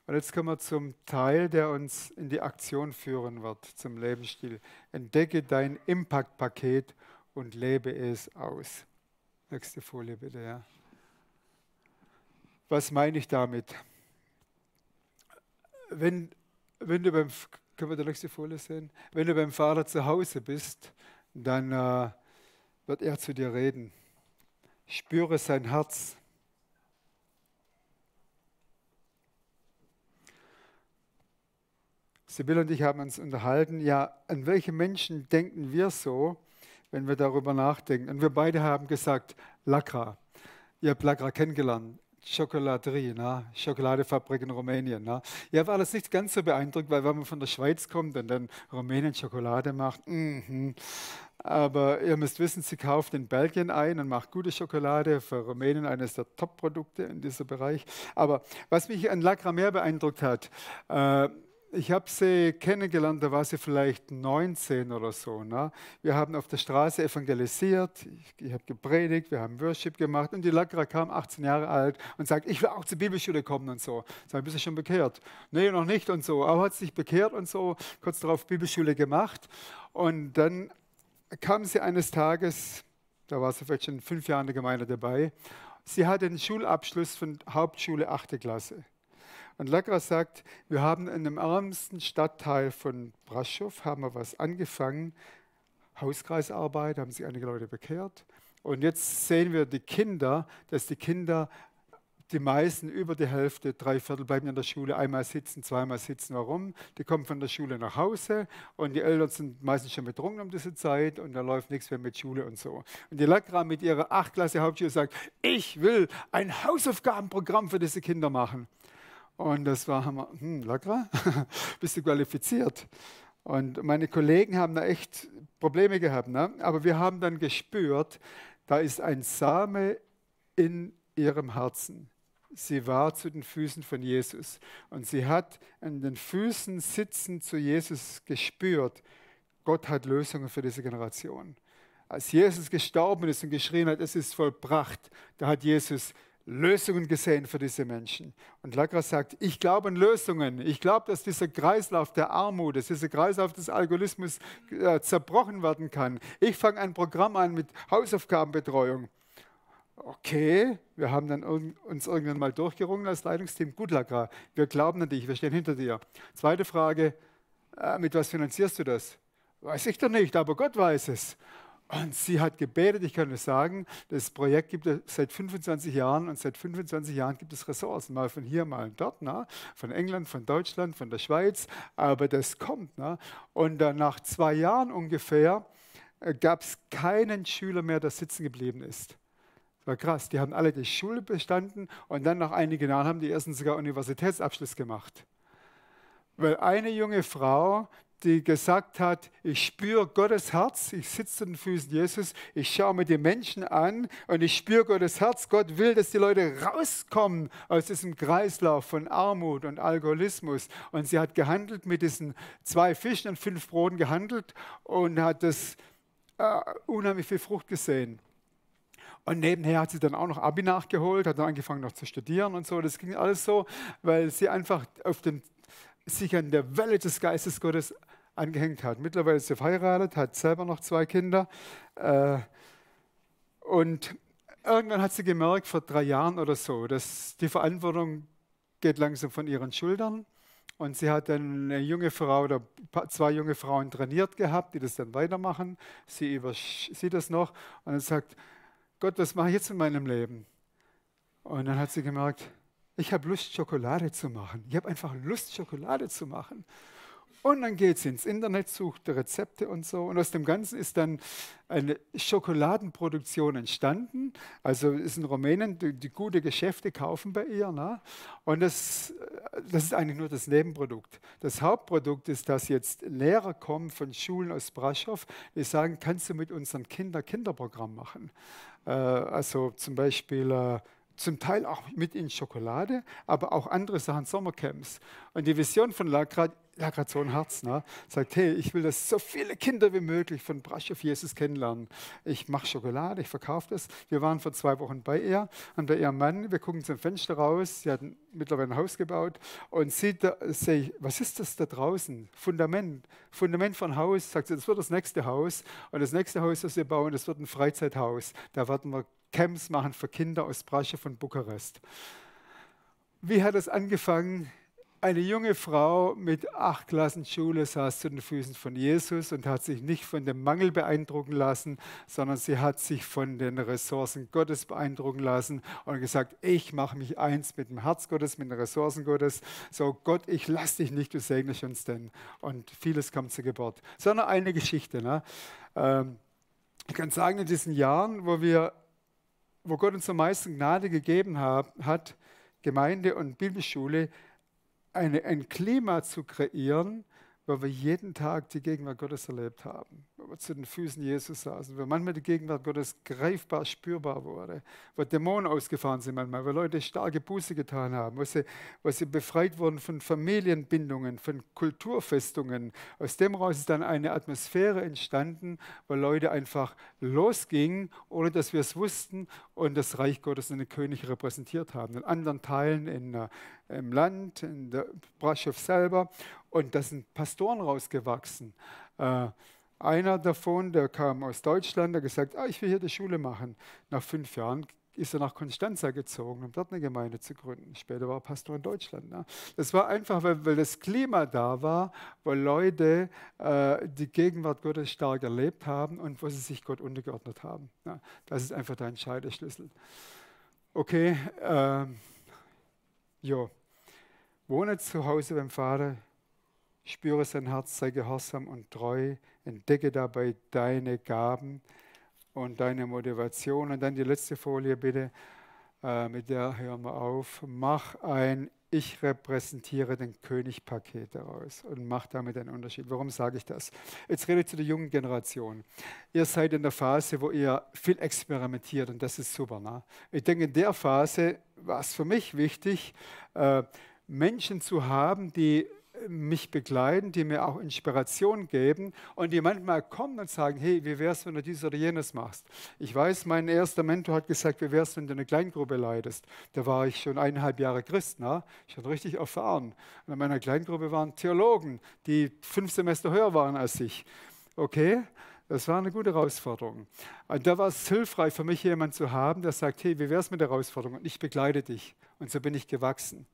und jetzt kommen wir zum Teil, der uns in die Aktion führen wird, zum Lebensstil. Entdecke dein Impact-Paket und lebe es aus. Nächste Folie bitte, ja. Was meine ich damit? Können wir die nächste Folie sehen? Wenn du beim Vater zu Hause bist, dann wird er zu dir reden. Spüre sein Herz. Sibylle und ich haben uns unterhalten, ja, an welche Menschen denken wir so, wenn wir darüber nachdenken? Und wir beide haben gesagt, Lacra. Ihr habt Lacra kennengelernt. Schokolaterie, ne? Schokoladefabrik in Rumänien. Ne? Ja, war das nicht ganz so beeindruckt, weil wenn man von der Schweiz kommt und dann Rumänien Schokolade macht, aber ihr müsst wissen, sie kauft in Belgien ein und macht gute Schokolade, für Rumänien eines der Top-Produkte in diesem Bereich. Aber was mich an Lacra mehr beeindruckt hat, ich habe sie kennengelernt, da war sie vielleicht 19 oder so. Ne? Wir haben auf der Straße evangelisiert, ich habe gepredigt, wir haben Worship gemacht und die Lacra kam 18 Jahre alt und sagt, ich will auch zur Bibelschule kommen und so. Sag, bist du schon bekehrt? Nee, noch nicht und so. Aber hat sich bekehrt und so, kurz darauf Bibelschule gemacht. Und dann kam sie eines Tages, da war sie vielleicht schon 5 Jahre in der Gemeinde dabei, sie hatte den Schulabschluss von Hauptschule 8. Klasse. Und Lacra sagt, wir haben in dem ärmsten Stadtteil von Brașov haben wir was angefangen, Hauskreisarbeit, haben sich einige Leute bekehrt. Und jetzt sehen wir die Kinder, dass die meisten, über die Hälfte, 3/4 bleiben in der Schule, einmal sitzen, zweimal sitzen. Warum? Die kommen von der Schule nach Hause und die Eltern sind meistens schon betrunken um diese Zeit und da läuft nichts mehr mit Schule und so. Und die Lacra mit ihrer 8. Klasse Hauptschule sagt, ich will ein Hausaufgabenprogramm für diese Kinder machen. Und das war Hammer. Lacra, bist du qualifiziert? Und meine Kollegen haben da echt Probleme gehabt. Ne? Aber wir haben dann gespürt, da ist ein Same in ihrem Herzen. Sie war zu den Füßen von Jesus. Und sie hat an den Füßen sitzend zu Jesus gespürt, Gott hat Lösungen für diese Generation. Als Jesus gestorben ist und geschrien hat, es ist vollbracht, da hat Jesus Lösungen gesehen für diese Menschen. Und Lacra sagt, ich glaube an Lösungen. Ich glaube, dass dieser Kreislauf der Armut, dass dieser Kreislauf des Alkoholismus zerbrochen werden kann. Ich fange ein Programm an mit Hausaufgabenbetreuung. Okay, wir haben dann uns irgendwann mal durchgerungen als Leitungsteam. Gut, Lacra, wir glauben an dich, wir stehen hinter dir. Zweite Frage, mit was finanzierst du das? Weiß ich doch nicht, aber Gott weiß es. Und sie hat gebetet, ich kann es sagen, das Projekt gibt es seit 25 Jahren und seit 25 Jahren gibt es Ressourcen, mal von hier, mal dort, ne? Von England, von Deutschland, von der Schweiz, aber das kommt. Ne? Und nach 2 Jahren ungefähr gab es keinen Schüler mehr, der sitzen geblieben ist. Das war krass, die haben alle die Schule bestanden und dann nach einigen Jahren haben die ersten sogar Universitätsabschluss gemacht. Weil eine junge Frau, die gesagt hat, ich spüre Gottes Herz, ich sitze zu den Füßen Jesus, ich schaue mir die Menschen an und ich spüre Gottes Herz. Gott will, dass die Leute rauskommen aus diesem Kreislauf von Armut und Alkoholismus. Und sie hat gehandelt mit diesen 2 Fischen und 5 Broten gehandelt und hat das unheimlich viel Frucht gesehen. Und nebenher hat sie dann auch noch Abi nachgeholt, hat dann angefangen noch zu studieren und so. Das ging alles so, weil sie einfach sich an der Welle des Geistes Gottes angehängt hat. Mittlerweile ist sie verheiratet, hat selber noch 2 Kinder. Und irgendwann hat sie gemerkt, vor 3 Jahren oder so, dass die Verantwortung geht langsam von ihren Schultern. Und sie hat dann eine junge Frau oder zwei junge Frauen trainiert gehabt, die das dann weitermachen. Sie übersieht das noch und dann sagt, Gott, was mache ich jetzt in meinem Leben? Und dann hat sie gemerkt, ich habe Lust, Schokolade zu machen. Ich habe einfach Lust, Schokolade zu machen. Und dann geht sie ins Internet, sucht Rezepte und so. Und aus dem Ganzen ist dann eine Schokoladenproduktion entstanden. Also ist in Rumänien, die gute Geschäfte kaufen bei ihr. Ne? Und das ist eigentlich nur das Nebenprodukt. Das Hauptprodukt ist, dass jetzt Lehrer kommen von Schulen aus Brașov, die sagen, kannst du mit unserem Kinderprogramm machen? Also zum Beispiel zum Teil auch mit in Schokolade, aber auch andere Sachen, Sommercamps. Und die Vision von Lagrat so ein Herz, ne? Sagt, hey, ich will, dass so viele Kinder wie möglich von Brașov Jesus kennenlernen. Ich mache Schokolade, ich verkaufe das. Wir waren vor 2 Wochen bei ihr und bei ihrem Mann. Wir gucken zum Fenster raus. Sie hat mittlerweile ein Haus gebaut und sieht, was ist das da draußen? Fundament von ein Haus. Sagt sie, das wird das nächste Haus. Und das nächste Haus, das wir bauen, das wird ein Freizeithaus. Da werden wir Camps machen für Kinder aus Brașov und Bukarest. Wie hat es angefangen? Eine junge Frau mit 8 Klassen Schule saß zu den Füßen von Jesus und hat sich nicht von dem Mangel beeindrucken lassen, sondern sie hat sich von den Ressourcen Gottes beeindrucken lassen und gesagt, ich mache mich eins mit dem Herz Gottes, mit den Ressourcen Gottes. So, Gott, ich lass dich nicht, du segnest uns denn. Und vieles kommt zur Geburt. Sondern eine Geschichte. Ne? Ich kann sagen, in diesen Jahren, wo Gott uns am meisten Gnade gegeben hat, Gemeinde und Bibelschule, ein Klima zu kreieren, wo wir jeden Tag die Gegenwart Gottes erlebt haben, wo wir zu den Füßen Jesus saßen, wo manchmal die Gegenwart Gottes greifbar spürbar wurde, wo Dämonen ausgefahren sind manchmal, wo Leute starke Buße getan haben, wo sie befreit wurden von Familienbindungen, von Kulturfestungen. Aus dem raus ist dann eine Atmosphäre entstanden, wo Leute einfach losgingen, ohne dass wir es wussten und das Reich Gottes und den König repräsentiert haben. In anderen Teilen im Land, in der Brașov selber. Und da sind Pastoren rausgewachsen. Einer davon, der kam aus Deutschland, der gesagt, ich will hier die Schule machen. Nach 5 Jahren ist er nach Konstanza gezogen, um dort eine Gemeinde zu gründen. Später war er Pastor in Deutschland. Ne? Das war einfach, weil das Klima da war, wo Leute die Gegenwart Gottes stark erlebt haben und wo sie sich Gott untergeordnet haben. Ne? Das ist einfach der entscheidende Schlüssel. Okay, wohne zu Hause beim Vater, spüre sein Herz, sei gehorsam und treu, entdecke dabei deine Gaben und deine Motivation. Und dann die letzte Folie bitte, mit der hören wir auf. Mach ein Ich repräsentiere den König-Paket daraus und mach damit einen Unterschied. Warum sage ich das? Jetzt rede ich zu der jungen Generation. Ihr seid in der Phase, wo ihr viel experimentiert und das ist super. Ne? Ich denke, in der Phase war es für mich wichtig, Menschen zu haben, die mich begleiten, die mir auch Inspiration geben und die manchmal kommen und sagen, hey, wie wäre es, wenn du dies oder jenes machst? Ich weiß, mein erster Mentor hat gesagt, wie wäre es, wenn du eine Kleingruppe leitest? Da war ich schon 1,5 Jahre Christ, ne? Schon richtig erfahren. Und in meiner Kleingruppe waren Theologen, die 5 Semester höher waren als ich. Okay, das war eine gute Herausforderung. Und da war es hilfreich für mich, jemanden zu haben, der sagt, hey, wie wäre es mit der Herausforderung? Und ich begleite dich. Und so bin ich gewachsen.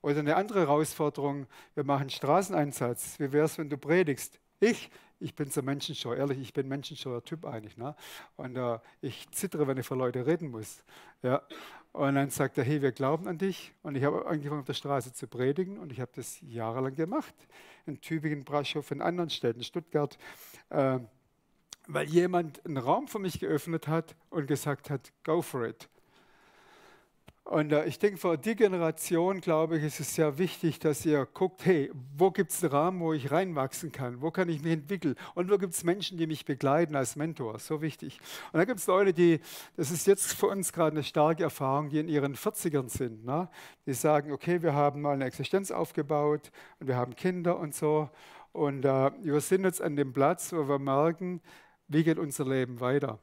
Oder eine andere Herausforderung, wir machen Straßeneinsatz. Wie wäre es, wenn du predigst? Ich bin so menschenscheu, ehrlich, ich bin ein menschenscheuer Typ eigentlich. Ne? Und ich zittere, wenn ich vor Leuten reden muss. Ja? Und dann sagt er, hey, wir glauben an dich. Und ich habe angefangen, auf der Straße zu predigen und ich habe das jahrelang gemacht. In Tübingen, Brașov, in anderen Städten, Stuttgart. Weil jemand einen Raum für mich geöffnet hat und gesagt hat, go for it. Und ich denke, für die Generation, glaube ich, ist es sehr wichtig, dass ihr guckt, hey, wo gibt es einen Rahmen, wo ich reinwachsen kann? Wo kann ich mich entwickeln? Und wo gibt es Menschen, die mich begleiten als Mentor? So wichtig. Und dann gibt es Leute, das ist jetzt für uns gerade eine starke Erfahrung, die in ihren 40ern sind. Ne? Die sagen, okay, wir haben mal eine Existenz aufgebaut und wir haben Kinder und so. Und wir sind jetzt an dem Platz, wo wir merken, wie geht unser Leben weiter?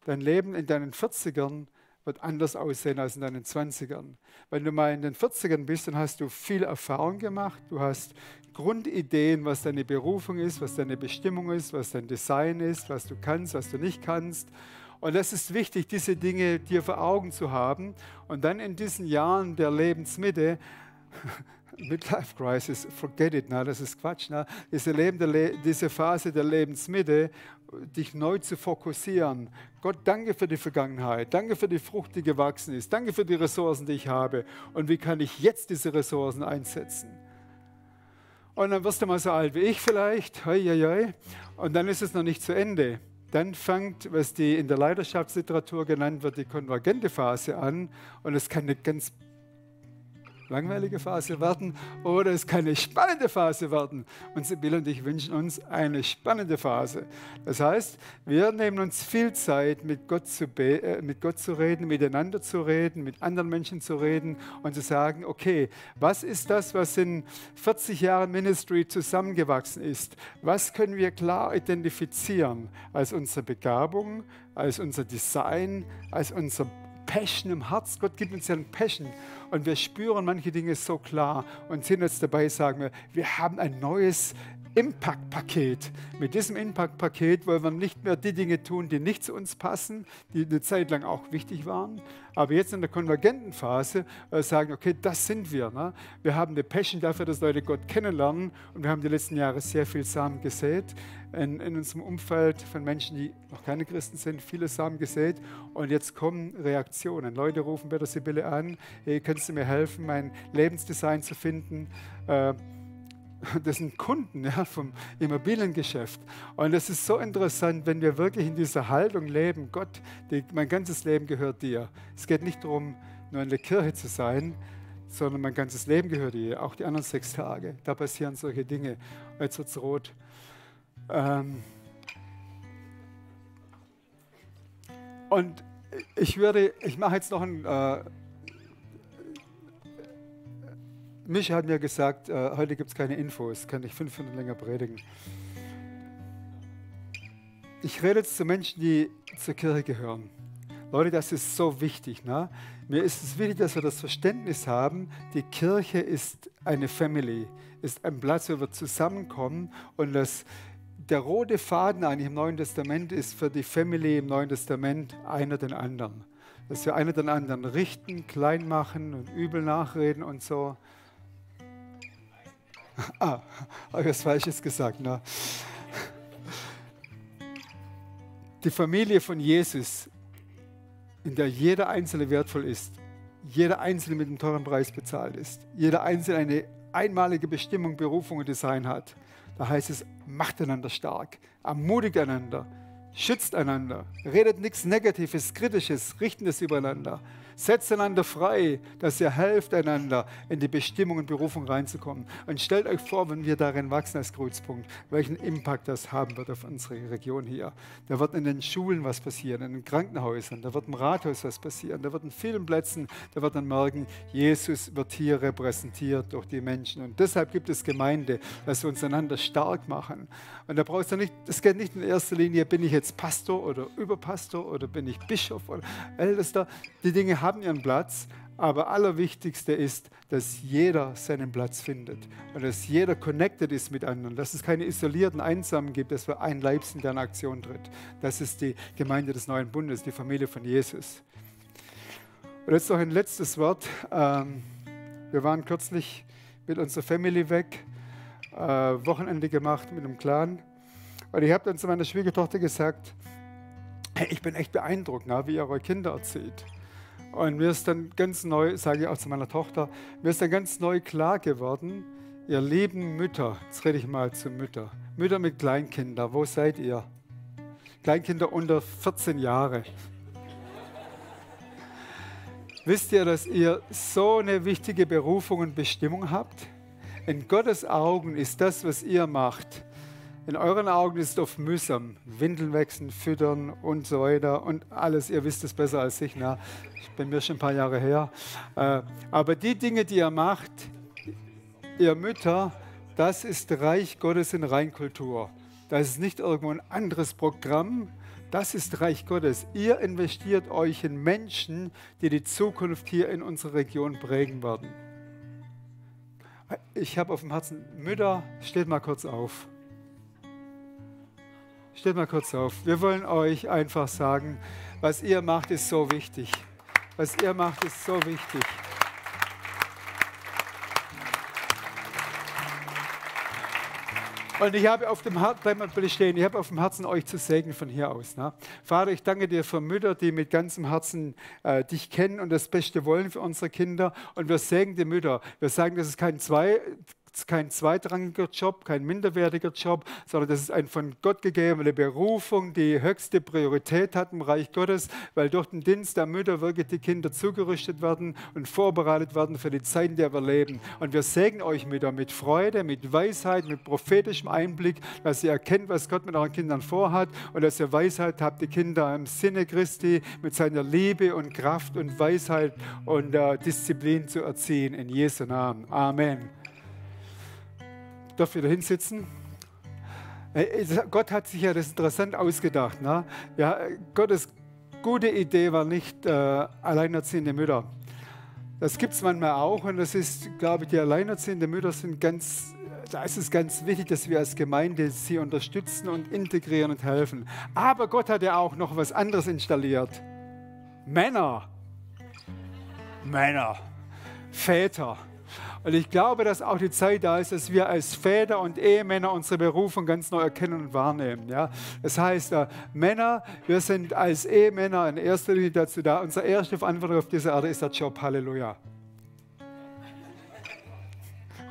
Dein Leben in deinen 40ern wird anders aussehen als in deinen 20ern. Wenn du mal in den 40ern bist, dann hast du viel Erfahrung gemacht, du hast Grundideen, was deine Berufung ist, was deine Bestimmung ist, was dein Design ist, was du kannst, was du nicht kannst. Und das ist wichtig, diese Dinge dir vor Augen zu haben und dann in diesen Jahren der Lebensmitte Midlife Crisis, forget it, na, das ist Quatsch. Na. Diese Phase der Lebensmitte, dich neu zu fokussieren. Gott, danke für die Vergangenheit, danke für die Frucht, die gewachsen ist, danke für die Ressourcen, die ich habe. Und wie kann ich jetzt diese Ressourcen einsetzen? Und dann wirst du mal so alt wie ich vielleicht, und dann ist es noch nicht zu Ende. Dann fängt, was die in der Leiterschaftsliteratur genannt wird, die konvergente Phase an. Und es kann eine ganz langweilige Phase werden oder es kann eine spannende Phase werden. Und Sibylle und ich wünschen uns eine spannende Phase. Das heißt, wir nehmen uns viel Zeit, mit Gott zu reden, miteinander zu reden, mit anderen Menschen zu reden und zu sagen, okay, was ist das, was in 40 Jahren Ministry zusammengewachsen ist? Was können wir klar identifizieren als unsere Begabung, als unser Design, als unser Passion im Herz? Gott gibt uns ja ein Passion und wir spüren manche Dinge so klar und sind jetzt dabei, sagen wir haben ein neues Impact-Paket. Mit diesem Impact-Paket wollen wir nicht mehr die Dinge tun, die nicht zu uns passen, die eine Zeit lang auch wichtig waren, aber jetzt in der konvergenten Phase sagen, okay, das sind wir. Ne? Wir haben eine Passion dafür, dass Leute Gott kennenlernen und wir haben die letzten Jahre sehr viel Samen gesät. In unserem Umfeld von Menschen, die noch keine Christen sind, viele Samen gesät und jetzt kommen Reaktionen. Leute rufen bei der Sibylle an, hey, kannst du mir helfen, mein Lebensdesign zu finden? Das sind Kunden, ja, vom Immobiliengeschäft. Und es ist so interessant, wenn wir wirklich in dieser Haltung leben, Gott, mein ganzes Leben gehört dir. Es geht nicht darum, nur in der Kirche zu sein, sondern mein ganzes Leben gehört dir, auch die anderen 6 Tage. Da passieren solche Dinge. Jetzt wird es rot. Und ich mache jetzt noch ein... Micha hat mir gesagt, heute gibt es keine Infos, kann ich 5 Minuten länger predigen. Ich rede jetzt zu Menschen, die zur Kirche gehören. Leute, das ist so wichtig. Ne? Mir ist es wichtig, dass wir das Verständnis haben, die Kirche ist eine Family, ist ein Platz, wo wir zusammenkommen und der rote Faden eigentlich im Neuen Testament ist für die Family im Neuen Testament einer den anderen. Dass wir einer den anderen richten, klein machen und übel nachreden und so. Habe ich was Falsches gesagt? Ne? Die Familie von Jesus, in der jeder Einzelne wertvoll ist, jeder Einzelne mit einem teuren Preis bezahlt ist, jeder Einzelne eine einmalige Bestimmung, Berufung und Design hat. Da heißt es, macht einander stark, ermutigt einander, schützt einander, redet nichts Negatives, Kritisches, Richtendes übereinander. Setzt einander frei, dass ihr helft einander, in die Bestimmung und Berufung reinzukommen. Und stellt euch vor, wenn wir darin wachsen als Kreuzpunkt, welchen Impact das haben wird auf unsere Region hier. Da wird in den Schulen was passieren, in den Krankenhäusern, da wird im Rathaus was passieren, da wird in vielen Plätzen, da wird man merken, Jesus wird hier repräsentiert durch die Menschen. Und deshalb gibt es Gemeinde, dass wir uns einander stark machen. Und da brauchst du nicht, es geht nicht in erster Linie, bin ich jetzt Pastor oder Überpastor oder bin ich Bischof oder Ältester. Die Dinge haben ihren Platz, aber allerwichtigste ist, dass jeder seinen Platz findet und dass jeder connected ist mit anderen, dass es keine isolierten Einsamen gibt, dass wir ein Leib sind, der in Aktion tritt. Das ist die Gemeinde des Neuen Bundes, die Familie von Jesus. Und jetzt noch ein letztes Wort. Wir waren kürzlich mit unserer Family weg, Wochenende gemacht mit einem Clan. Und ich habe dann zu meiner Schwiegertochter gesagt, hey, ich bin echt beeindruckt, wie ihr eure Kinder erzieht. Und mir ist dann ganz neu, sage ich auch zu meiner Tochter, mir ist dann ganz neu klar geworden, ihr lieben Mütter, jetzt rede ich mal zu Mütter, Mütter mit Kleinkindern, wo seid ihr? Kleinkinder unter 14 Jahre. Wisst ihr, dass ihr so eine wichtige Berufung und Bestimmung habt? In Gottes Augen ist das, was ihr macht, in euren Augen ist es oft mühsam. Windeln wechseln, füttern und so weiter und alles. Ihr wisst es besser als ich. Na, ich bin mir schon ein paar Jahre her. Aber die Dinge, die ihr macht, ihr Mütter, das ist Reich Gottes in Reinkultur. Das ist nicht irgendwo ein anderes Programm. Das ist Reich Gottes. Ihr investiert euch in Menschen, die die Zukunft hier in unserer Region prägen werden. Ich habe auf dem Herzen, Mütter, steht mal kurz auf. Steht mal kurz auf. Wir wollen euch einfach sagen, was ihr macht, ist so wichtig. Was ihr macht, ist so wichtig. Und ich habe auf dem Herzen, bleibt mal bitte stehen, ich habe auf dem Herzen, euch zu segnen von hier aus. Ne? Vater, ich danke dir für Mütter, die mit ganzem Herzen dich kennen und das Beste wollen für unsere Kinder. Und wir segnen die Mütter. Wir sagen, das ist kein zweitrangiger Job, kein minderwertiger Job, sondern das ist eine von Gott gegebene Berufung, die höchste Priorität hat im Reich Gottes, weil durch den Dienst der Mütter wirklich die Kinder zugerüstet werden und vorbereitet werden für die Zeit, in der wir leben. Und wir segnen euch Mütter mit Freude, mit Weisheit, mit prophetischem Einblick, dass ihr erkennt, was Gott mit euren Kindern vorhat und dass ihr Weisheit habt, die Kinder im Sinne Christi mit seiner Liebe und Kraft und Weisheit und Disziplin zu erziehen. In Jesu Namen. Amen. Darf wieder hinsitzen? Gott hat sich ja das interessant ausgedacht. Ne? Ja, Gottes gute Idee war nicht alleinerziehende Mütter. Das gibt es manchmal auch und das ist, glaube ich, die alleinerziehenden Mütter sind da ist es ganz wichtig, dass wir als Gemeinde sie unterstützen und integrieren und helfen. Aber Gott hat ja auch noch was anderes installiert. Männer, Väter. Und ich glaube, dass auch die Zeit da ist, dass wir als Väter und Ehemänner unsere Berufung ganz neu erkennen und wahrnehmen. Ja? Das heißt, Männer, wir sind als Ehemänner in erster Linie dazu da. Unsere erste Verantwortung auf dieser Erde ist der Job. Halleluja.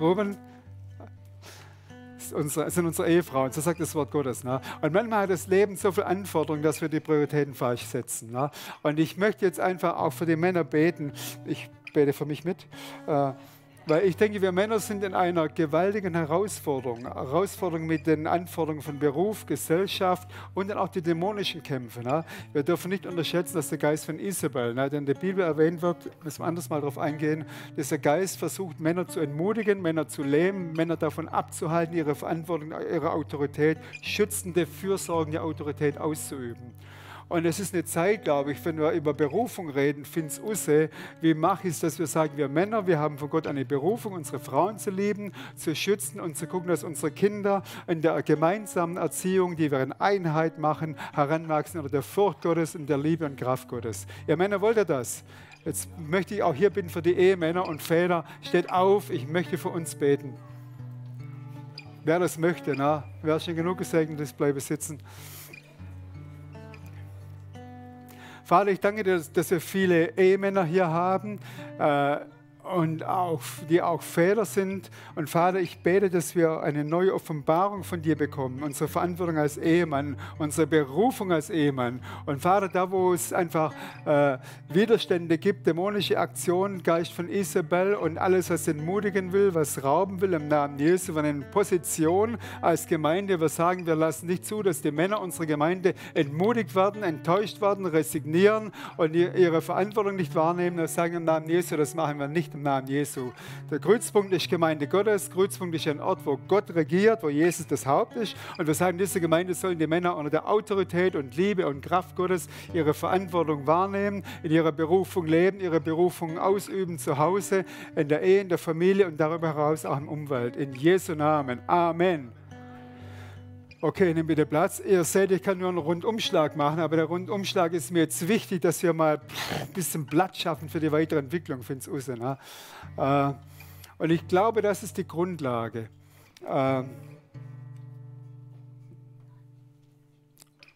Ruben, sind unsere Ehefrauen, so sagt das Wort Gottes. Ne? Und manchmal hat das Leben so viel Anforderungen, dass wir die Prioritäten falsch setzen. Ne? Und ich möchte jetzt einfach auch für die Männer beten. Ich bete für mich mit. Weil ich denke, wir Männer sind in einer gewaltigen Herausforderung. Herausforderung mit den Anforderungen von Beruf, Gesellschaft und dann auch die dämonischen Kämpfe. Ne? Wir dürfen nicht unterschätzen, dass der Geist von Isabel, ne, der in der Bibel erwähnt wird, müssen wir anders mal darauf eingehen, dass der Geist versucht, Männer zu entmutigen, Männer zu lähmen, Männer davon abzuhalten, ihre Verantwortung, ihre Autorität, schützende, fürsorgende Autorität auszuüben. Und es ist eine Zeit, glaube ich, wenn wir über Berufung reden, finds usse, wie mache ich es, dass wir sagen, wir Männer, wir haben von Gott eine Berufung, unsere Frauen zu lieben, zu schützen und zu gucken, dass unsere Kinder in der gemeinsamen Erziehung, die wir in Einheit machen, heranwachsen unter der Furcht Gottes und der Liebe und Kraft Gottes. Ihr Männer, wollt ihr das? Jetzt möchte ich auch hier bitten für die Ehemänner und Väter, steht auf, ich möchte für uns beten. Wer das möchte, na, wer schon genug gesegnet ist, bleibe sitzen. Vater, ich danke dir, dass wir viele Ehemänner hier haben und die auch Väter sind. Und Vater, ich bete, dass wir eine neue Offenbarung von dir bekommen, unsere Verantwortung als Ehemann, unsere Berufung als Ehemann. Und Vater, da wo es einfach Widerstände gibt, dämonische Aktionen, Geist von Isabel und alles, was entmutigen will, was rauben will, im Namen Jesu, wir in Position als Gemeinde, wir sagen, wir lassen nicht zu, dass die Männer unserer Gemeinde entmutigt werden, enttäuscht werden, resignieren und ihre Verantwortung nicht wahrnehmen. Wir sagen im Namen Jesu, das machen wir nicht im Namen Jesu. Der Kreuzpunkt ist Gemeinde Gottes. Kreuzpunkt ist ein Ort, wo Gott regiert, wo Jesus das Haupt ist. Und wir sagen, diese Gemeinde sollen die Männer unter der Autorität und Liebe und Kraft Gottes ihre Verantwortung wahrnehmen, in ihrer Berufung leben, ihre Berufung ausüben zu Hause, in der Ehe, in der Familie und darüber hinaus auch im Umwelt. In Jesu Namen. Amen. Okay, nimm bitte Platz. Ihr seht, ich kann nur einen Rundumschlag machen, aber der Rundumschlag ist mir jetzt wichtig, dass wir mal ein bisschen Platz schaffen für die weitere Entwicklung, finde ich raus, ne? Und ich glaube, das ist die Grundlage.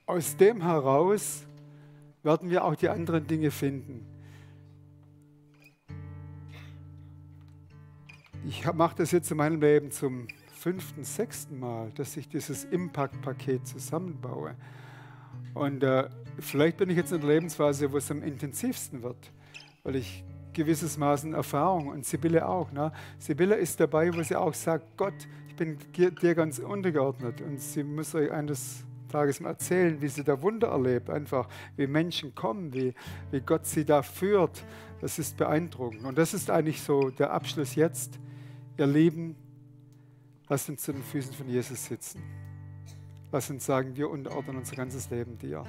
Aus dem heraus werden wir auch die anderen Dinge finden. Ich mache das jetzt in meinem Leben zum 5., 6. Mal, dass ich dieses Impact-Paket zusammenbaue. Und vielleicht bin ich jetzt in der Lebensphase, wo es am intensivsten wird, weil ich gewisses Maßen Erfahrung und Sibylle auch. Ne? Sibylle ist dabei, wo sie auch sagt, Gott, ich bin dir ganz untergeordnet. Und sie muss euch eines Tages mal erzählen, wie sie da Wunder erlebt, einfach wie Menschen kommen, wie Gott sie da führt. Das ist beeindruckend. Und das ist eigentlich so der Abschluss jetzt. Ihr Lieben, lasst uns zu den Füßen von Jesus sitzen. Lasst uns sagen, wir unterordnen unser ganzes Leben dir.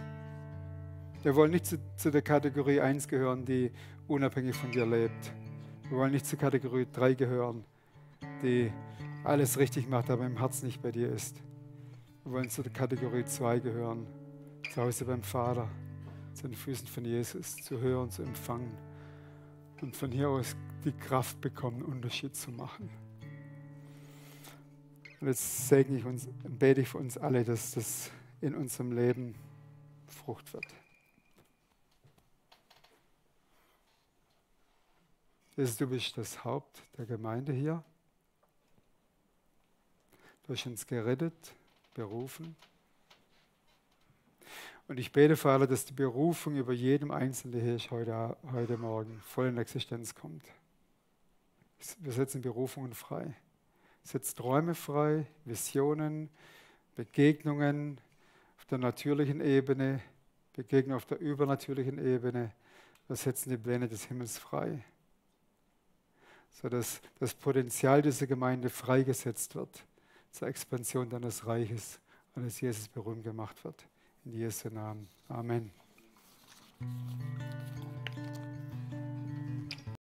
Wir wollen nicht zu der Kategorie 1 gehören, die unabhängig von dir lebt. Wir wollen nicht zur Kategorie 3 gehören, die alles richtig macht, aber im Herzen nicht bei dir ist. Wir wollen zu der Kategorie 2 gehören, zu Hause beim Vater, zu den Füßen von Jesus, zu hören, zu empfangen und von hier aus die Kraft bekommen, einen Unterschied zu machen. Und jetzt segne ich uns, bete ich für uns alle, dass das in unserem Leben Frucht wird. Jesus, du bist das Haupt der Gemeinde hier. Du hast uns gerettet, berufen. Und ich bete, Vater, dass die Berufung über jedem Einzelnen hier ist heute Morgen voll in Existenz kommt. Wir setzen Berufungen frei. Setzt Träume frei, Visionen, Begegnungen auf der natürlichen Ebene, Begegnungen auf der übernatürlichen Ebene. Wir setzen die Pläne des Himmels frei, sodass das Potenzial dieser Gemeinde freigesetzt wird zur Expansion deines Reiches und dass Jesus berühmt gemacht wird. In Jesu Namen. Amen.